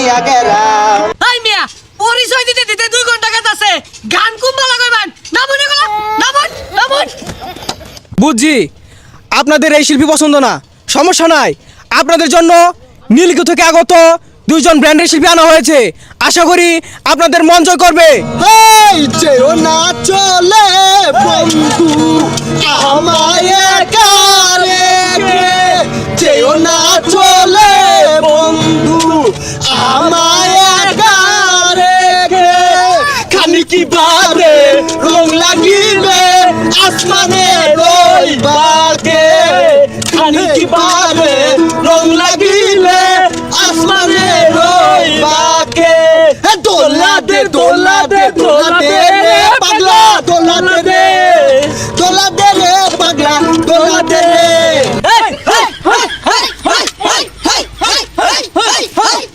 দিয়া গেরাম। এই মিয়া পরিচয় দিতে দিতে 2 ঘন্টা কাটাছে গান কুম্বালা কইবেন নামুন এগুলা নামুন বুঝছি আপনাদের এই শিল্পী পছন্দ না, সমস্যা নাই। আপনাদের জন্য নীলগিরি থেকে আগত 2 জন ব্র্যান্ডের শিল্পী আনা হয়েছে, আশা করি আপনাদের মন জয় করবে। হেই যেও না চলে বন্ধু আমায় একা রেখে, যেও না চলে বন্ধু আমায় একা রেখে। খানিকি বারে রং লাগিবে আসমানে ওই বাগে, খানিকি বারে রং লাগিলে আসমানে ওই বাগে।